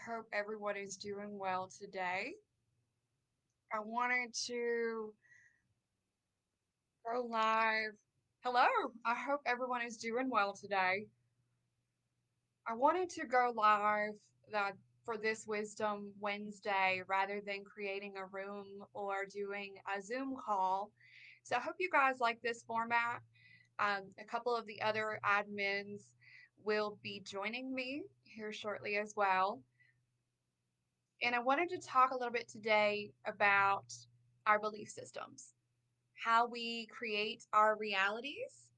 hope everyone is doing well today. I wanted to go live. Hello, I hope everyone is doing well today. I wanted to go live that for this Wisdom Wednesday rather than creating a room or doing a Zoom call. So I hope you guys like this format. A couple of the other admins will be joining me here shortly as well. And I wanted to talk a little bit today about our belief systems, how we create our realities,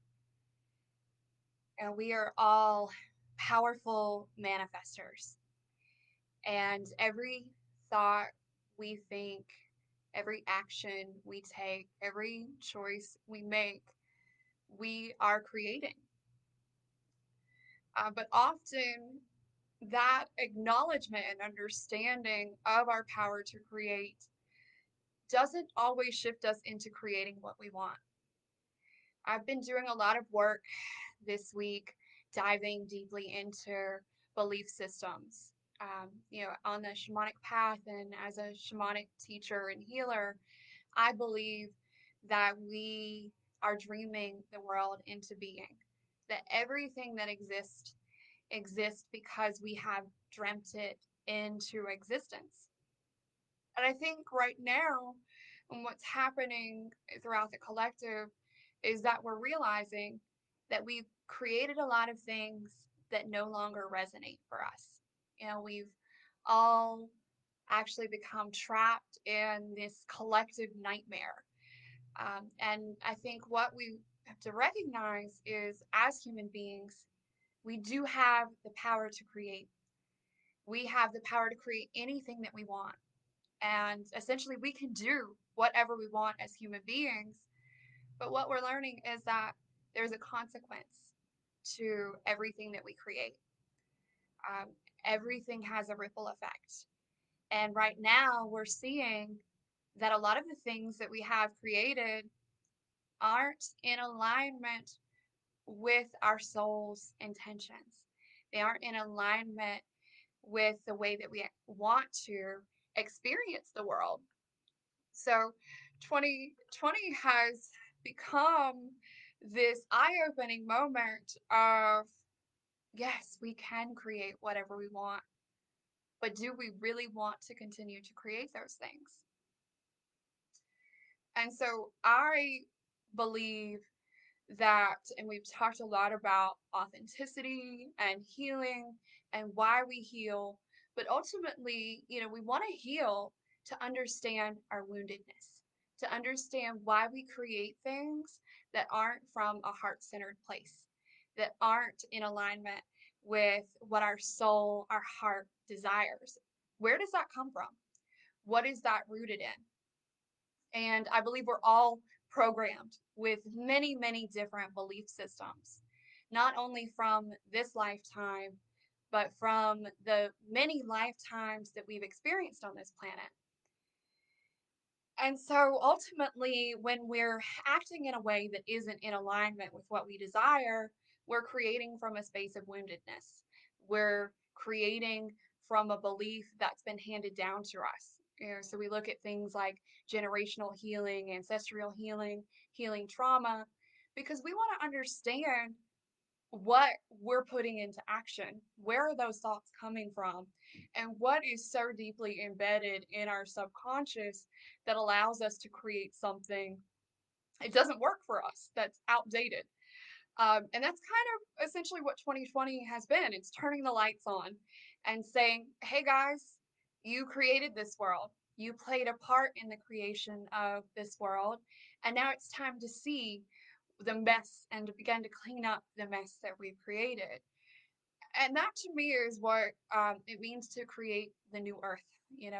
and we are all powerful manifestors. And every thought we think, every action we take, every choice we make, we are creating. But often that acknowledgement and understanding of our power to create doesn't always shift us into creating what we want. I've been doing a lot of work this week, diving deeply into belief systems. On the shamanic path and as a shamanic teacher and healer, I believe that we are dreaming the world into being, that everything that exists because we have dreamt it into existence. And I think right now, and what's happening throughout the collective is that we're realizing that we've created a lot of things that no longer resonate for us. We've all actually become trapped in this collective nightmare. And I think what we have to recognize is as human beings, we do have the power to create. We have the power to create anything that we want. And essentially, we can do whatever we want as human beings. But what we're learning is that there's a consequence to everything that we create. Um, Everything has a ripple effect. And right now, we're seeing that a lot of the things that we have created aren't in alignment with our soul's intentions. They aren't in alignment with the way that we want to experience the world. So 2020 has become this eye-opening moment of, yes, we can create whatever we want, but do we really want to continue to create those things? And so I believe that, and we've talked a lot about authenticity and healing and why we heal, but ultimately, we want to heal to understand our woundedness, to understand why we create things that aren't from a heart-centered place, that aren't in alignment with what our soul, our heart desires. Where does that come from? What is that rooted in? And I believe we're all programmed with many, many different belief systems, not only from this lifetime, but from the many lifetimes that we've experienced on this planet. And so ultimately, when we're acting in a way that isn't in alignment with what we desire, we're creating from a space of woundedness. We're creating from a belief that's been handed down to us. So we look at things like generational healing, ancestral healing, healing trauma, because we want to understand what we're putting into action. Where are those thoughts coming from? And what is so deeply embedded in our subconscious that allows us to create something it doesn't work for us, that's outdated. And that's kind of essentially what 2020 has been. It's turning the lights on and saying, hey guys, you created this world. You played a part in the creation of this world. And now it's time to see the mess and to begin to clean up the mess that we've created. And that to me is what it means to create the new earth.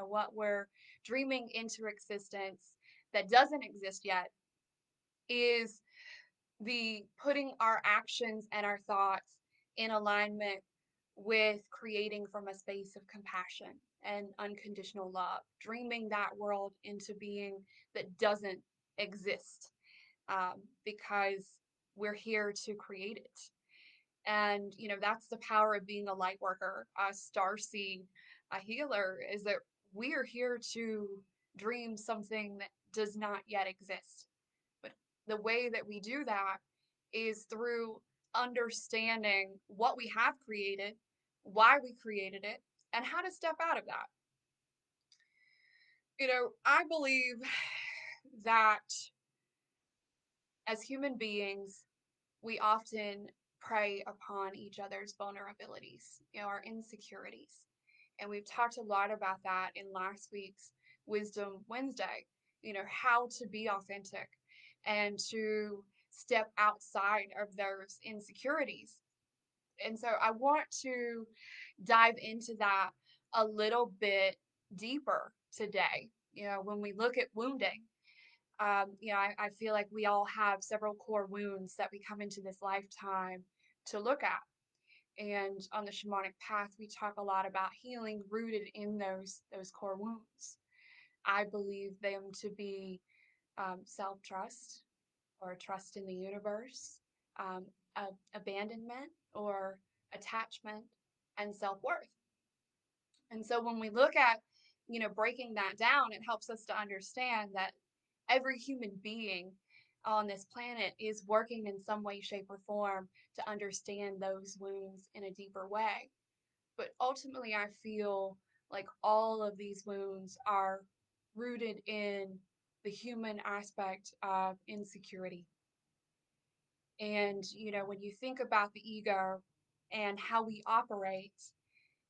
What we're dreaming into existence that doesn't exist yet is the putting our actions and our thoughts in alignment with creating from a space of compassion and unconditional love, dreaming that world into being that doesn't exist because we're here to create it. And that's the power of being a light worker, a star seed, a healer is that we are here to dream something that does not yet exist. But the way that we do that is through understanding what we have created, why we created it, and how to step out of that. I believe that as human beings, we often prey upon each other's vulnerabilities, our insecurities. And we've talked a lot about that in last week's Wisdom Wednesday, how to be authentic and to step outside of those insecurities. And so I want to dive into that a little bit deeper today. When we look at wounding, I feel like we all have several core wounds that we come into this lifetime to look at. And on the shamanic path, we talk a lot about healing rooted in those core wounds. I believe them to be self-trust or trust in the universe, um, abandonment or attachment, and self-worth. And so when we look at, breaking that down, it helps us to understand that every human being on this planet is working in some way, shape, or form to understand those wounds in a deeper way. But ultimately, I feel like all of these wounds are rooted in the human aspect of insecurity. And, when you think about the ego and how we operate,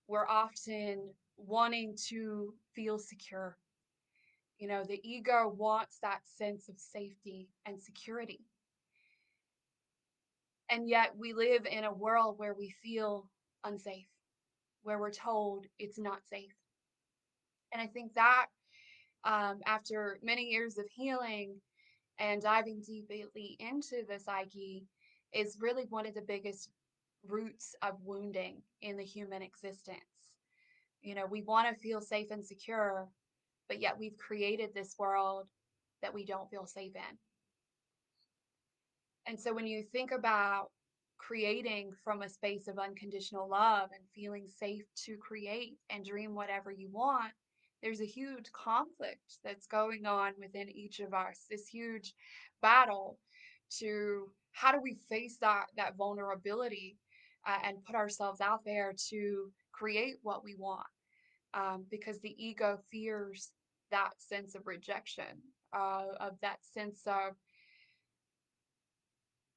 we're often wanting to feel secure. The ego wants that sense of safety and security. And yet we live in a world where we feel unsafe, where we're told it's not safe. And I think that after many years of healing and diving deeply into the psyche is really one of the biggest roots of wounding in the human existence. We want to feel safe and secure, but yet we've created this world that we don't feel safe in. And so when you think about creating from a space of unconditional love and feeling safe to create and dream whatever you want, there's a huge conflict that's going on within each of us, this huge battle to how do we face that vulnerability and put ourselves out there to create what we want, because the ego fears that sense of rejection, of that sense of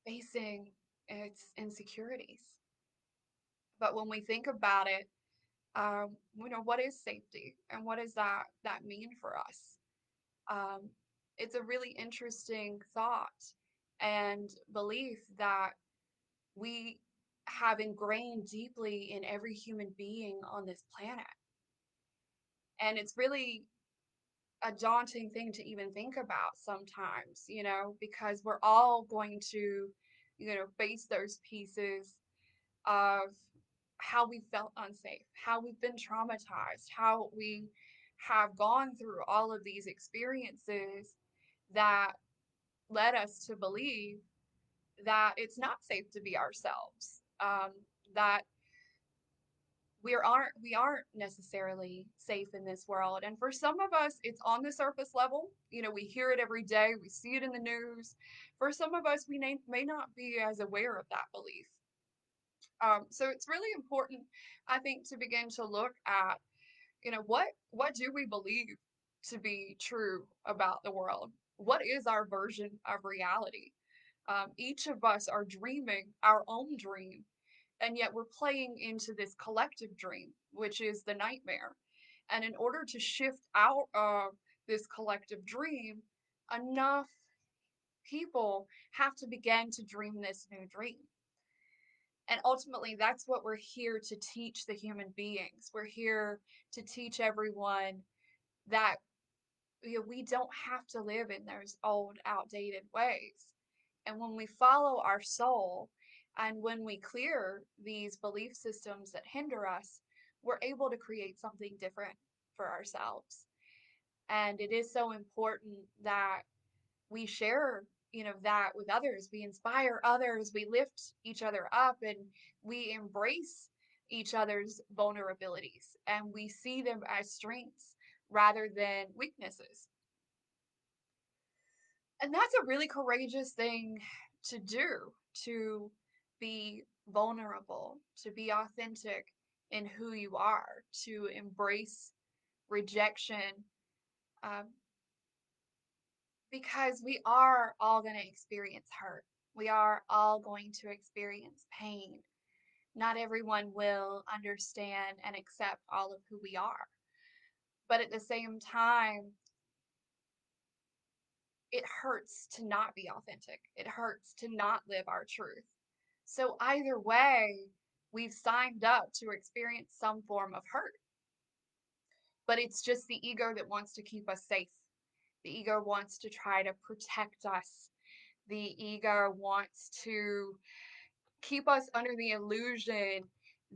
facing its insecurities. But when we think about it, what is safety and what does that mean for us? Um, it's a really interesting thought and belief that we have ingrained deeply in every human being on this planet. And it's really a daunting thing to even think about sometimes, because we're all going to, face those pieces of how we felt unsafe, how we've been traumatized, how we have gone through all of these experiences that led us to believe that it's not safe to be ourselves, that we aren't necessarily safe in this world. And for some of us, it's on the surface level. We hear it every day, we see it in the news. For some of us, we may not be as aware of that belief. So it's really important, I think, to begin to look at, what do we believe to be true about the world? What is our version of reality? Each of us are dreaming our own dream, and yet we're playing into this collective dream, which is the nightmare. And in order to shift out of this collective dream, enough people have to begin to dream this new dream. And ultimately, that's what we're here to teach the human beings. We're here to teach everyone that we don't have to live in those old, outdated ways. And when we follow our soul and when we clear these belief systems that hinder us, we're able to create something different for ourselves. And it is so important that we share, that with others. We inspire others, we lift each other up, and we embrace each other's vulnerabilities and we see them as strengths rather than weaknesses. And that's a really courageous thing to do, to be vulnerable, to be authentic in who you are, to embrace rejection, um, because we are all going to experience hurt. We are all going to experience pain. Not everyone will understand and accept all of who we are. But at the same time, it hurts to not be authentic. It hurts to not live our truth. So either way, we've signed up to experience some form of hurt. But it's just the ego that wants to keep us safe. The ego wants to try to protect us. The ego wants to keep us under the illusion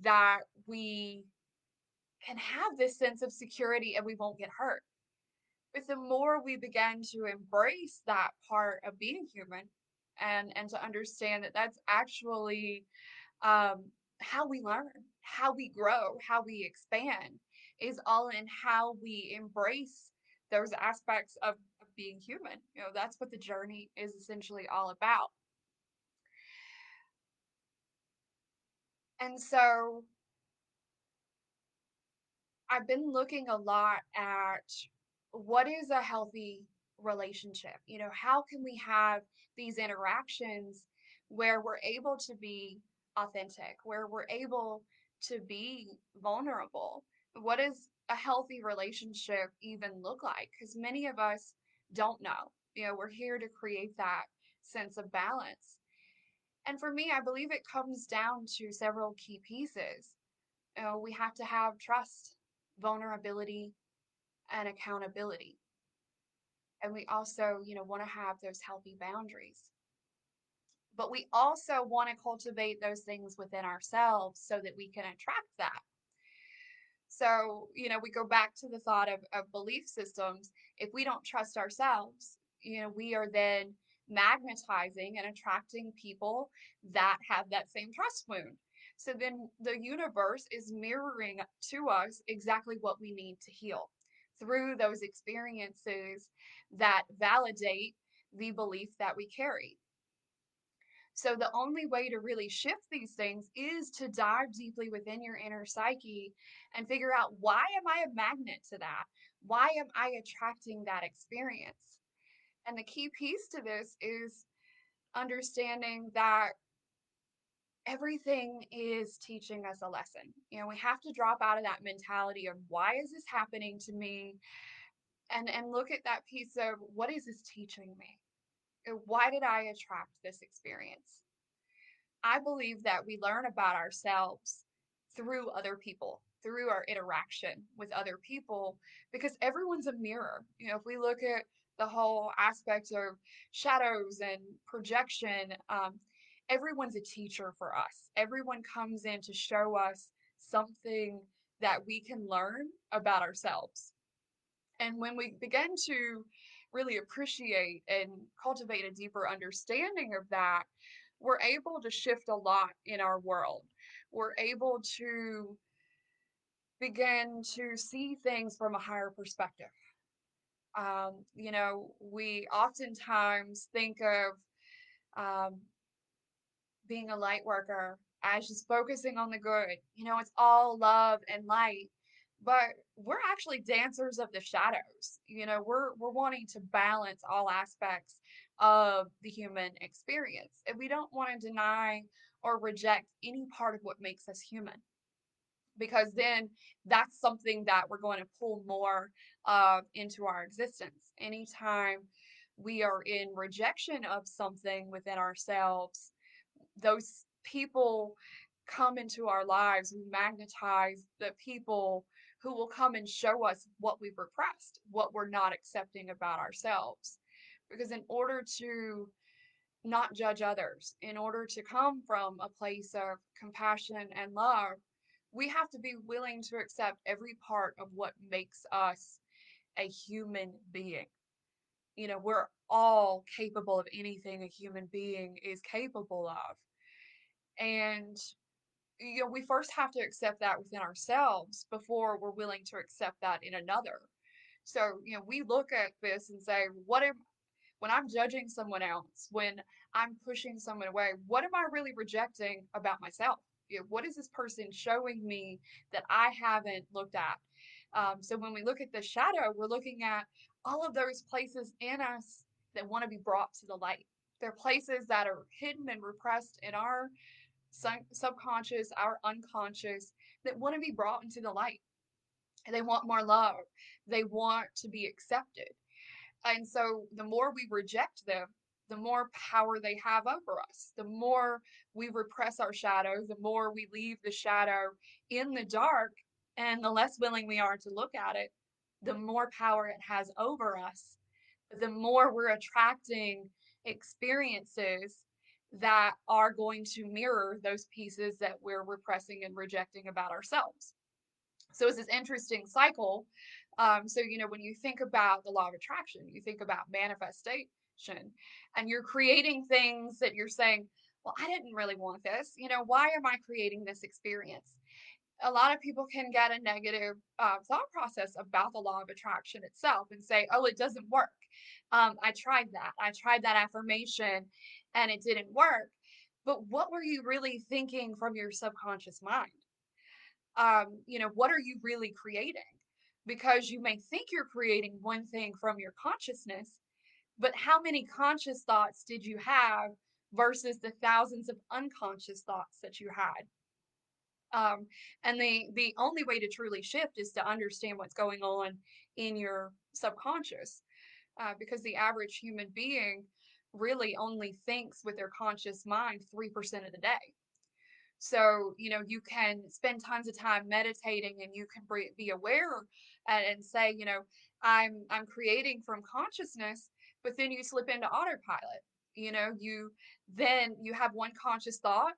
that we can have this sense of security and we won't get hurt. But the more we begin to embrace that part of being human and to understand that that's actually um, how we learn, how we grow, how we expand is all in how we embrace those aspects of being human. You know, that's what the journey is essentially all about. And so I've been looking a lot at what is a healthy relationship? You know, how can we have these interactions where we're able to be authentic, where we're able to be vulnerable? What does a healthy relationship even look like? Because many of us don't know. You know, we're here to create that sense of balance. And for me, I believe it comes down to several key pieces. We have to have trust, vulnerability, and accountability. And we also, want to have those healthy boundaries. But we also want to cultivate those things within ourselves so that we can attract that. So, we go back to the thought of belief systems. If we don't trust ourselves, we are then magnetizing and attracting people that have that same trust wound. So then the universe is mirroring to us exactly what we need to heal through those experiences that validate the belief that we carry. So the only way to really shift these things is to dive deeply within your inner psyche and figure out, why am I a magnet to that? Why am I attracting that experience? And the key piece to this is understanding that everything is teaching us a lesson. We have to drop out of that mentality of, why is this happening to me? And look at that piece of, what is this teaching me? Why did I attract this experience? I believe that we learn about ourselves through other people, through our interaction with other people, because everyone's a mirror. If we look at the whole aspect of shadows and projection, everyone's a teacher for us. Everyone comes in to show us something that we can learn about ourselves. And when we begin to really appreciate and cultivate a deeper understanding of that, we're able to shift a lot in our world. We're able to begin to see things from a higher perspective. We oftentimes think of um, being a light worker as just focusing on the good. It's all love and light. But we're actually dancers of the shadows. We're wanting to balance all aspects of the human experience. And we don't want to deny or reject any part of what makes us human, because then that's something that we're going to pull more into our existence. Anytime we are in rejection of something within ourselves, those people come into our lives. We magnetize the people who will come and show us what we've repressed, what we're not accepting about ourselves. Because in order to not judge others, in order to come from a place of compassion and love, we have to be willing to accept every part of what makes us a human being. We're all capable of anything a human being is capable of. And we first have to accept that within ourselves before we're willing to accept that in another. So, we look at this and say, when I'm judging someone else, when I'm pushing someone away, what am I really rejecting about myself? What is this person showing me that I haven't looked at? So when we look at the shadow, we're looking at all of those places in us that want to be brought to the light. They're places that are hidden and repressed in our subconscious, our unconscious, that want to be brought into the light. They want more love. They want to be accepted. And so the more we reject them, the more power they have over us. The more we repress our shadow, the more we leave the shadow in the dark, and the less willing we are to look at it, the more power it has over us. The more we're attracting experiences that are going to mirror those pieces that we're repressing and rejecting about ourselves. So it's this interesting cycle. So, when you think about the law of attraction, you think about manifestation, and you're creating things that you're saying, well, I didn't really want this. Why am I creating this experience? A lot of people can get a negative thought process about the law of attraction itself and say, oh, it doesn't work. I tried that. I tried that affirmation and it didn't work. But what were you really thinking from your subconscious mind? What are you really creating? Because you may think you're creating one thing from your consciousness, but how many conscious thoughts did you have versus the thousands of unconscious thoughts that you had? And the only way to truly shift is to understand what's going on in your subconscious, because the average human being really only thinks with their conscious mind 3% of the day. So, you can spend tons of time meditating and you can be aware and say, I'm creating from consciousness, but then you slip into autopilot. You have one conscious thought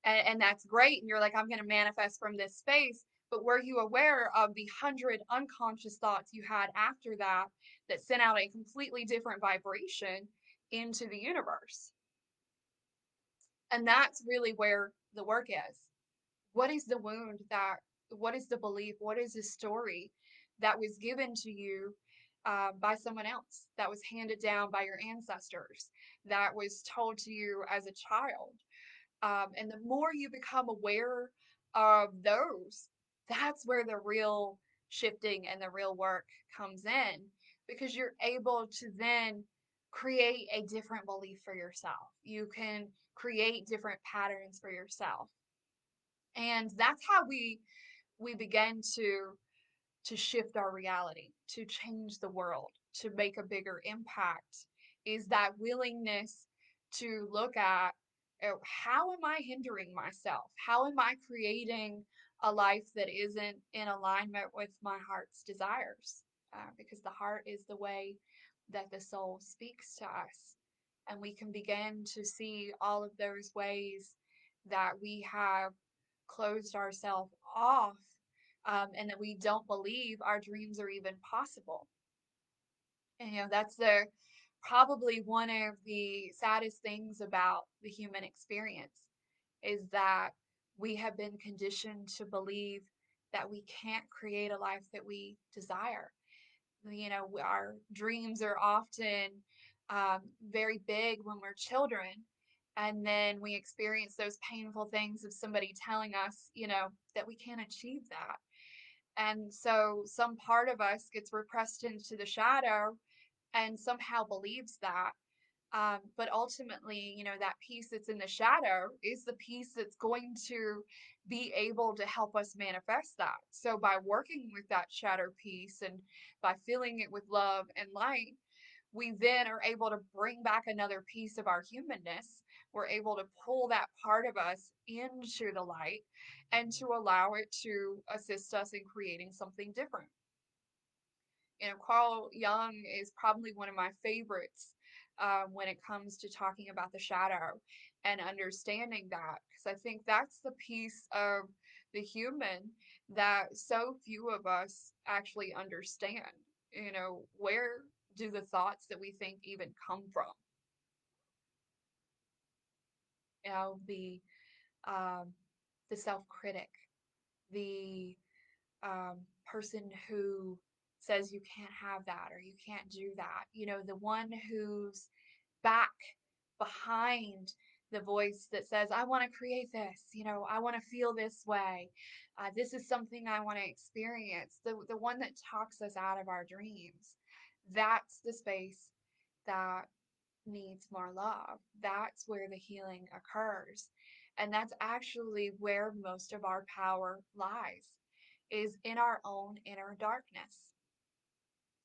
and that's great. And you're like, I'm going to manifest from this space. But were you aware of the 100 unconscious thoughts you had after that that sent out a completely different vibration into the universe? And that's really where the work is. What is the wound what is the belief, what is the story that was given to you by someone else, that was handed down by your ancestors, that was told to you as a child? And the more you become aware of those, that's where the real shifting and the real work comes in, because you're able to then create a different belief for yourself. You can create different patterns for yourself, and that's how we begin to shift our reality, to change the world, to make a bigger impact, is that willingness to look at, how am I hindering myself? How am I creating a life that isn't in alignment with my heart's desires? Because the heart is the way that the soul speaks to us. And we can begin to see all of those ways that we have closed ourselves off, and that we don't believe our dreams are even possible. And that's the probably one of the saddest things about the human experience, is that we have been conditioned to believe that we can't create a life that we desire. Our dreams are often very big when we're children, and then we experience those painful things of somebody telling us, that we can't achieve that. And so some part of us gets repressed into the shadow and somehow believes that. But ultimately, that piece that's in the shadow is the piece that's going to be able to help us manifest that. So by working with that shadow piece and by filling it with love and light, we then are able to bring back another piece of our humanness. We're able to pull that part of us into the light and to allow it to assist us in creating something different. Carl Jung is probably one of my favorites when it comes to talking about the shadow and understanding that, because I think that's the piece of the human that so few of us actually understand. Where do the thoughts that we think even come from? The um, the self-critic, the person who says you can't have that or you can't do that. The one who's back behind the voice that says, I want to create this, I want to feel this way. This is something I want to experience. The one that talks us out of our dreams. That's the space that needs more love. That's where the healing occurs. And that's actually where most of our power lies, is in our own inner darkness.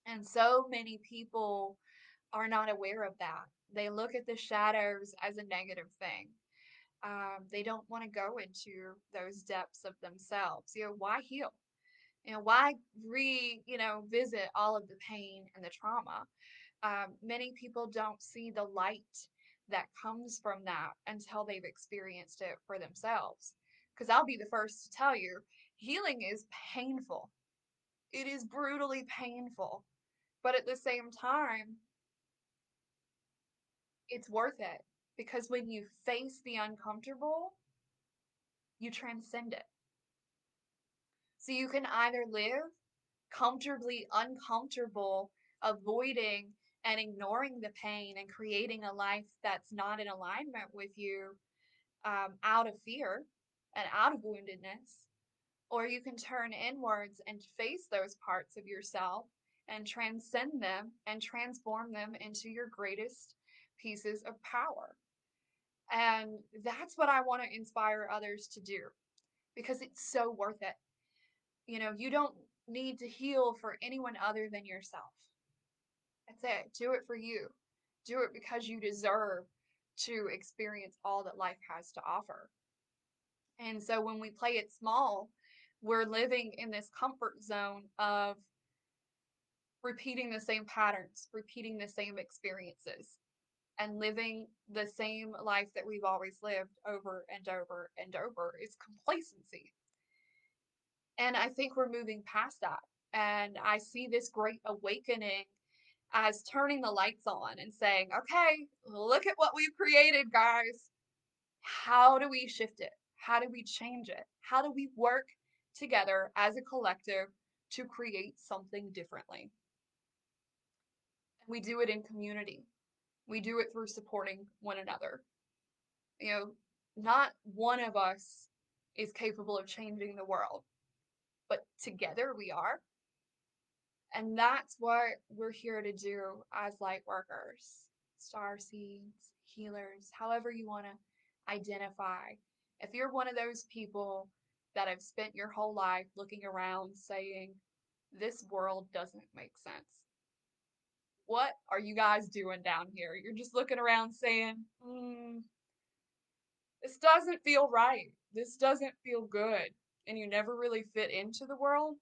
And so many people are not aware of that. They look at the shadows as a negative thing. They don't want to go into those depths of themselves. Why heal? Why visit all of the pain and the trauma? Many people don't see the light that comes from that until they've experienced it for themselves. Because I'll be the first to tell you, healing is painful. It is brutally painful. But at the same time, it's worth it. Because when you face the uncomfortable, you transcend it. So you can either live comfortably uncomfortable, avoiding and ignoring the pain and creating a life that's not in alignment with you, out of fear and out of woundedness, or you can turn inwards and face those parts of yourself and transcend them and transform them into your greatest pieces of power. And that's what I want to inspire others to do, because it's so worth it. You don't need to heal for anyone other than yourself. That's it. Do it for you. Do it because you deserve to experience all that life has to offer. And so when we play it small, we're living in this comfort zone of repeating the same patterns, repeating the same experiences, and living the same life that we've always lived over and over and over. It's complacency. And I think we're moving past that. And I see this great awakening as turning the lights on and saying, okay, look at what we've created, guys. How do we shift it? How do we change it? How do we work together as a collective to create something differently? And we do it in community. We do it through supporting one another. You know, not one of us is capable of changing the world, but together we are. And that's what we're here to do as light workers, star seeds, healers, however you want to identify. If you're one of those people that have spent your whole life looking around saying, this world doesn't make sense. What are you guys doing down here? You're just looking around saying, this doesn't feel right. This doesn't feel good. And you never really fit into the world.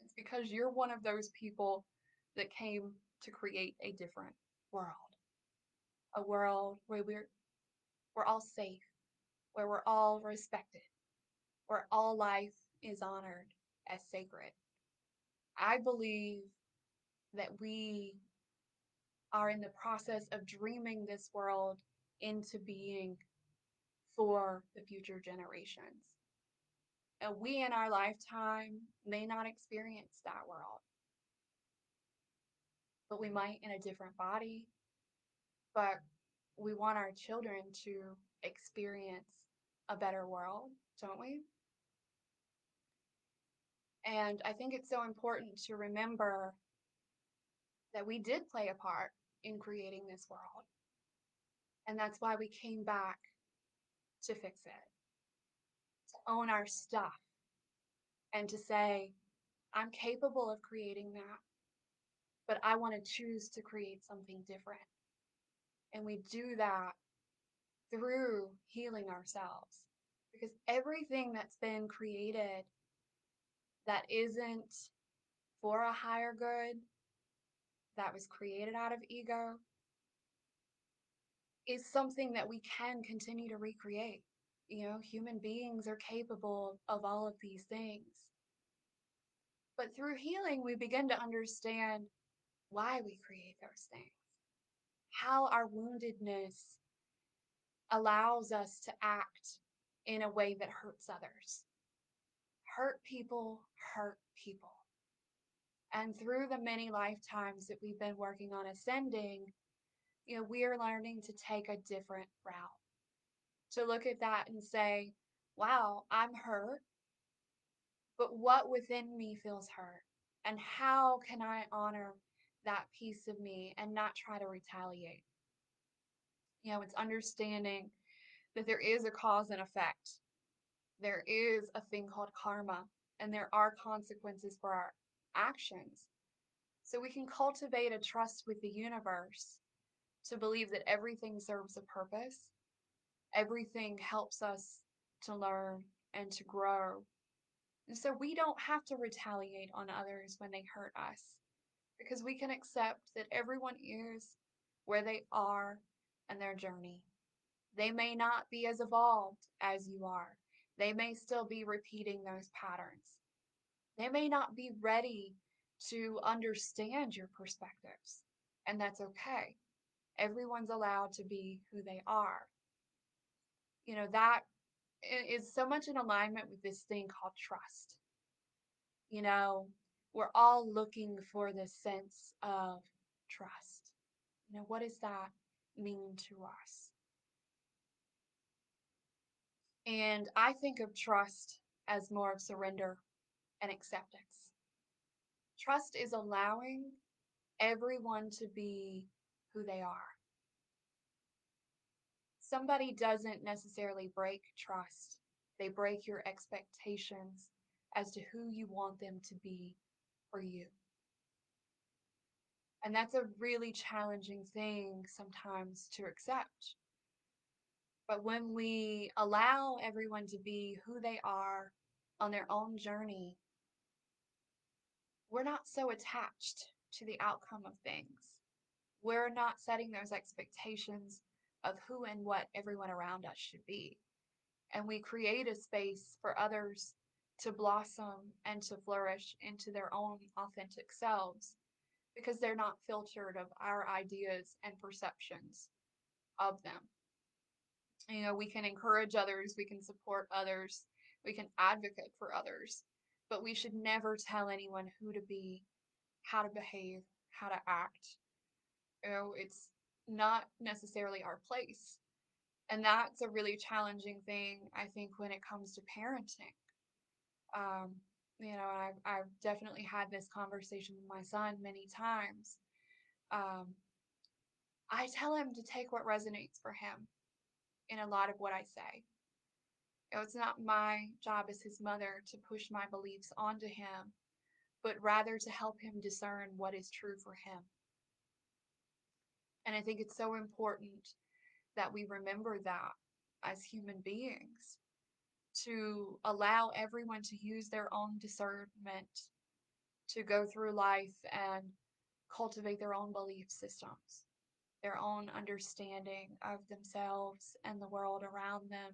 It's because you're one of those people that came to create a different world. A world where we're all safe, where we're all respected, where all life is honored as sacred. I believe that we are in the process of dreaming this world into being for the future generations. And we in our lifetime may not experience that world, but we might in a different body. But we want our children to experience a better world, don't we? And I think it's so important to remember that we did play a part in creating this world. And that's why we came back to fix it, to own our stuff, and to say, I'm capable of creating that, but I want to choose to create something different. And we do that through healing ourselves. Because everything that's been created that isn't for a higher good, that was created out of ego, is something that we can continue to recreate. Human beings are capable of all of these things. But through healing, we begin to understand why we create those things, how our woundedness allows us to act in a way that hurts others. Hurt people hurt people. And through the many lifetimes that we've been working on ascending, we are learning to take a different route. To look at that and say, wow, I'm hurt, but what within me feels hurt? And how can I honor that piece of me and not try to retaliate? It's understanding that there is a cause and effect. There is a thing called karma, and there are consequences for our actions. So we can cultivate a trust with the universe to believe that everything serves a purpose, everything helps us to learn and to grow. And so we don't have to retaliate on others when they hurt us because we can accept that everyone is where they are in their journey. They may not be as evolved as you are. They may still be repeating those patterns. They may not be ready to understand your perspectives, and that's okay. Everyone's allowed to be who they are. That is so much in alignment with this thing called trust. You know, we're all looking for this sense of trust. What does that mean to us? And I think of trust as more of surrender and acceptance. Trust is allowing everyone to be who they are. Somebody doesn't necessarily break trust, they break your expectations as to who you want them to be for you. And that's a really challenging thing sometimes to accept. But when we allow everyone to be who they are on their own journey, we're not so attached to the outcome of things. We're not setting those expectations of who and what everyone around us should be. And we create a space for others to blossom and to flourish into their own authentic selves because they're not filtered of our ideas and perceptions of them. We can encourage others, we can support others, we can advocate for others, but we should never tell anyone who to be, how to behave, how to act. It's not necessarily our place. And that's a really challenging thing, I think, when it comes to parenting. Um, I've definitely had this conversation with my son many times. Um, I tell him to take what resonates for him in a lot of what I say. It's not my job as his mother to push my beliefs onto him, but rather to help him discern what is true for him. And I think it's so important that we remember that as human beings, to allow everyone to use their own discernment to go through life and cultivate their own belief systems, their own understanding of themselves and the world around them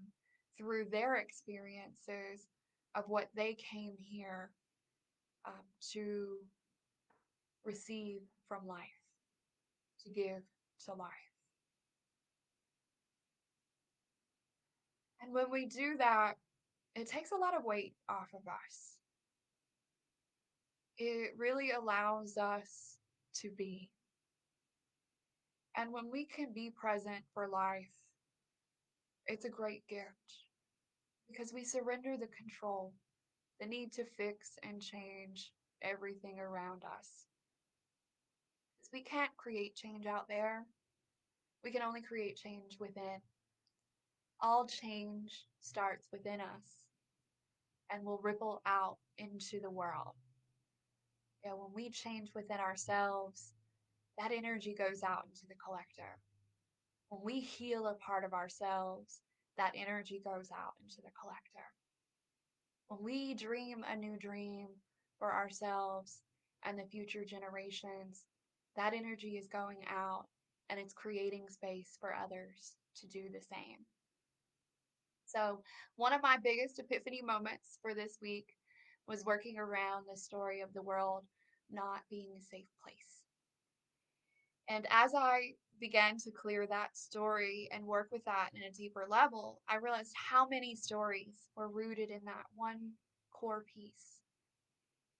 through their experiences of what they came here to receive from life, to give to life. And when we do that, it takes a lot of weight off of us. It really allows us to be. And when we can be present for life, it's a great gift because we surrender the control, the need to fix and change everything around us. Because we can't create change out there. We can only create change within. All change starts within us and will ripple out into the world. When we change within ourselves, that energy goes out into the collective. When we heal a part of ourselves, that energy goes out into the collective. When we dream a new dream for ourselves and the future generations, that energy is going out and it's creating space for others to do the same. So, one of my biggest epiphany moments for this week was working around the story of the world not being a safe place. And as I began to clear that story and work with that in a deeper level, I realized how many stories were rooted in that one core piece.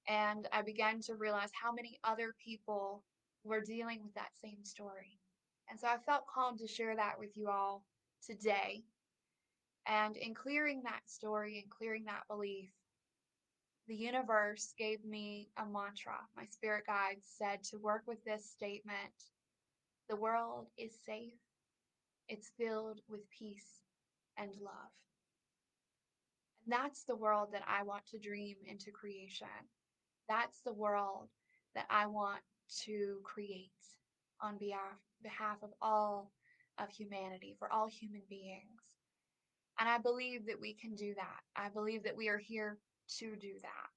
And I began to realize how many other people were dealing with that same story. And so I felt called to share that with you all today. And in clearing that story and clearing that belief, the universe gave me a mantra. My spirit guides said to work with this statement: the world is safe, it's filled with peace and love. And that's the world that I want to dream into creation. That's the world that I want to create on behalf of all of humanity, for all human beings. And I believe that we can do that. I believe that we are here to do that.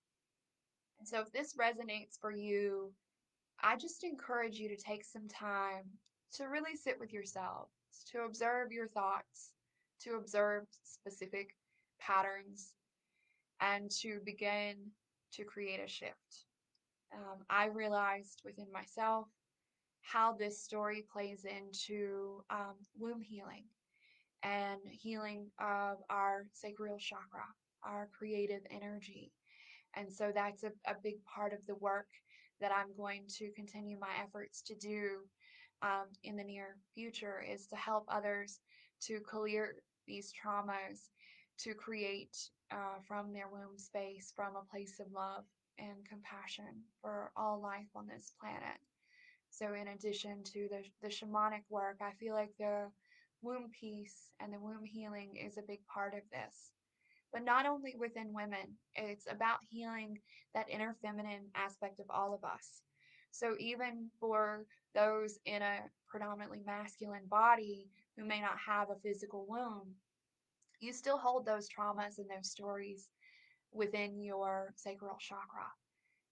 And so if this resonates for you, I just encourage you to take some time to really sit with yourself, to observe your thoughts, to observe specific patterns, and to begin to create a shift. I realized within myself how this story plays into womb healing and healing of our sacral chakra, our creative energy. And so that's a big part of the work that I'm going to continue my efforts to do in the near future, is to help others to clear these traumas, to create from their womb space, from a place of love and compassion for all life on this planet. So in addition to the shamanic work, I feel like the womb peace and the womb healing is a big part of this. But not only within women, it's about healing that inner feminine aspect of all of us. So even for those in a predominantly masculine body who may not have a physical womb, you still hold those traumas and those stories within your sacral chakra.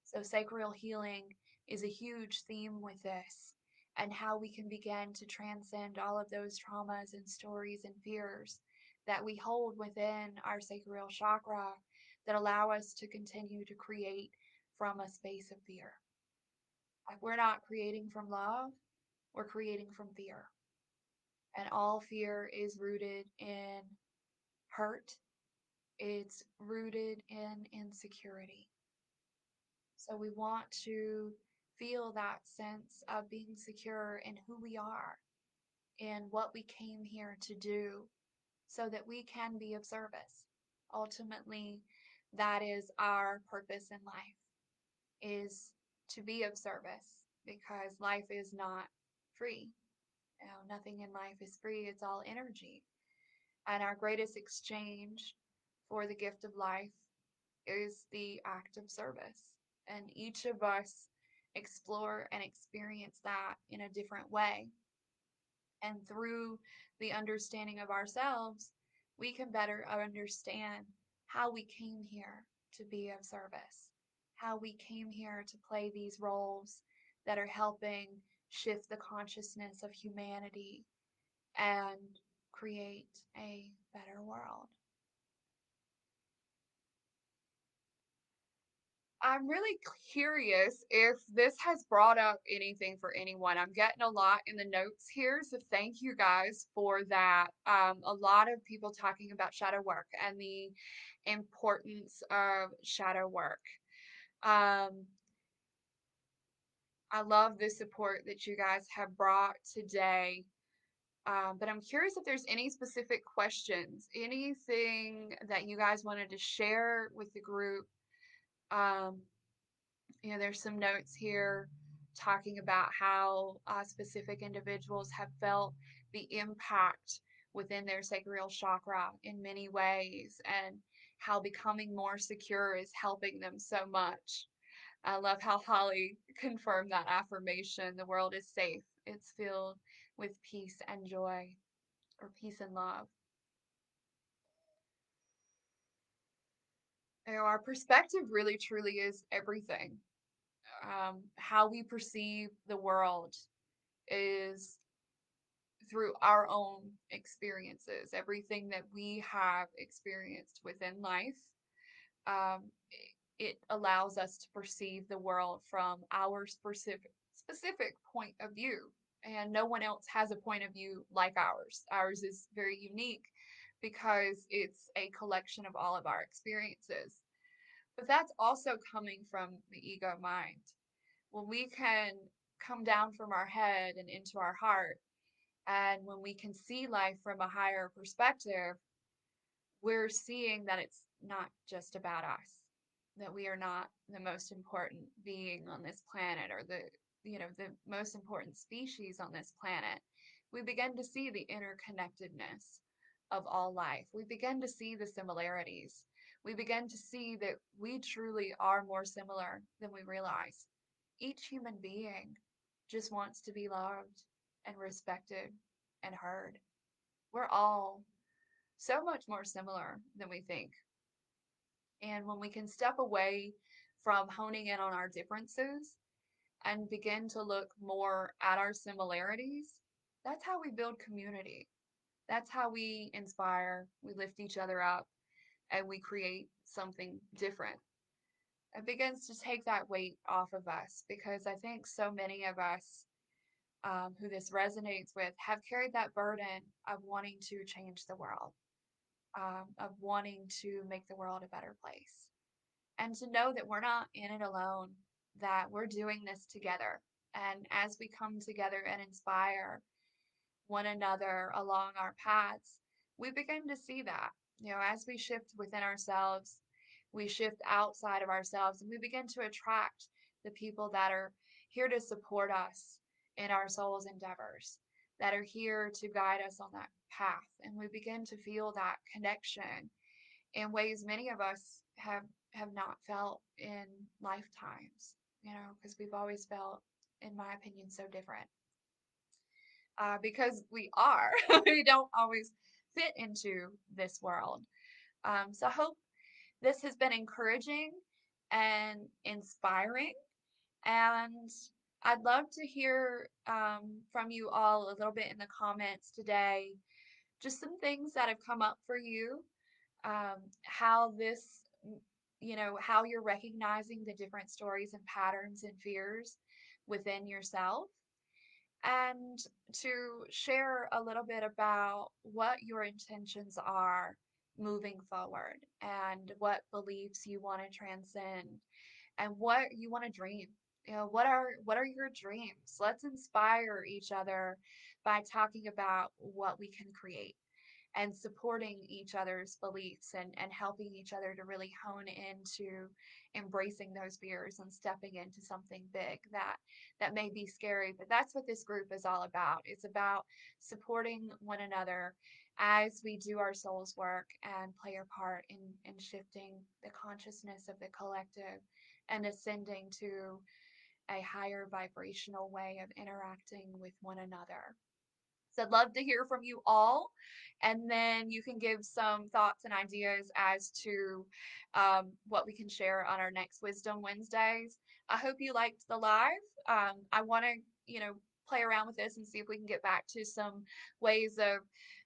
So sacral healing is a huge theme with this, and how we can begin to transcend all of those traumas and stories and fears that we hold within our sacral chakra that allow us to continue to create from a space of fear. Like, we're not creating from love, we're creating from fear. And all fear is rooted in hurt, it's rooted in insecurity. So we want to feel that sense of being secure in who we are and what we came here to do so that we can be of service. Ultimately, that is our purpose in life, is to be of service, because life is not free. You know, nothing in life is free, it's all energy. And our greatest exchange for the gift of life is the act of service. And each of us explore and experience that in a different way. And through the understanding of ourselves, we can better understand how we came here to be of service, how we came here to play these roles that are helping shift the consciousness of humanity and create a better world. I'm really curious if this has brought up anything for anyone. I'm getting a lot in the notes here, so thank you guys for that. A lot of people talking about shadow work and the importance of shadow work. Um, I love the support that you guys have brought today. But I'm curious if there's any specific questions, anything that you guys wanted to share with the group. Um, there's some notes here talking about how specific individuals have felt the impact within their sacral chakra in many ways, and how becoming more secure is helping them so much. I love how Holly confirmed that affirmation: the world is safe, it's filled with peace and joy, or peace and love. Our perspective really truly is everything. How we perceive the world is through our own experiences, everything that we have experienced within life. Um, it allows us to perceive the world from our specific point of view. and no one else has a point of view like ours. Ours is very unique because it's a collection of all of our experiences. But that's also coming from the ego mind. When we can come down from our head and into our heart, and when we can see life from a higher perspective, we're seeing that it's not just about us, that we are not the most important being on this planet, or the most important species on this planet. We begin to see the interconnectedness of all life. We begin to see the similarities. We begin to see that we truly are more similar than we realize. Each human being just wants to be loved and respected and heard. We're all so much more similar than we think. And when we can step away from honing in on our differences and begin to look more at our similarities, that's how we build community. That's how we inspire, we lift each other up, and we create something different. It begins to take that weight off of us, because I think so many of us who this resonates with have carried that burden of wanting to change the world, of wanting to make the world a better place. And to know that we're not in it alone, that we're doing this together. And as we come together and inspire one another along our paths, we begin to see that, as we shift within ourselves, we shift outside of ourselves, and we begin to attract the people that are here to support us in our soul's endeavors, that are here to guide us on that path. And we begin to feel that connection in ways many of us have not felt in lifetimes, because we've always felt, in my opinion, so different. Because we are, we don't always fit into this world. So I hope this has been encouraging and inspiring. And I'd love to hear from you all a little bit in the comments today, just some things that have come up for you, how this, how you're recognizing the different stories and patterns and fears within yourself, and to share a little bit about what your intentions are moving forward, and what beliefs you want to transcend, and what you want to dream. What are your dreams? Let's inspire each other by talking about what we can create, and supporting each other's beliefs, and helping each other to really hone into embracing those fears and stepping into something big that may be scary. But that's what this group is all about. It's about supporting one another as we do our soul's work and play our part in shifting the consciousness of the collective and ascending to a higher vibrational way of interacting with one another. So I'd love to hear from you all. And then you can give some thoughts and ideas as to what we can share on our next Wisdom Wednesdays. I hope you liked the live. I want to, play around with this and see if we can get back to some ways of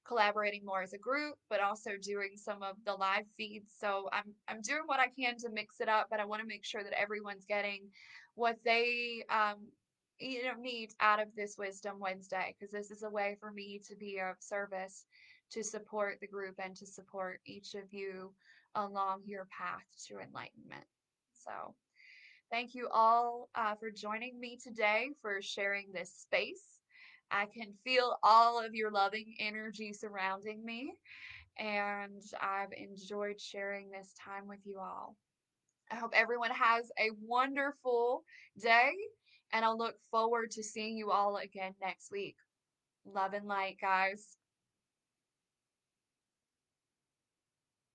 collaborating more as a group, but also doing some of the live feeds. So I'm doing what I can to mix it up, but I want to make sure that everyone's getting what they need out of this Wisdom Wednesday, because this is a way for me to be of service, to support the group, and to support each of you along your path to enlightenment. So thank you all for joining me today, for sharing this space. I can feel all of your loving energy surrounding me, and I've enjoyed sharing this time with you all. I hope everyone has a wonderful day, and I'll look forward to seeing you all again next week. Love and light, guys.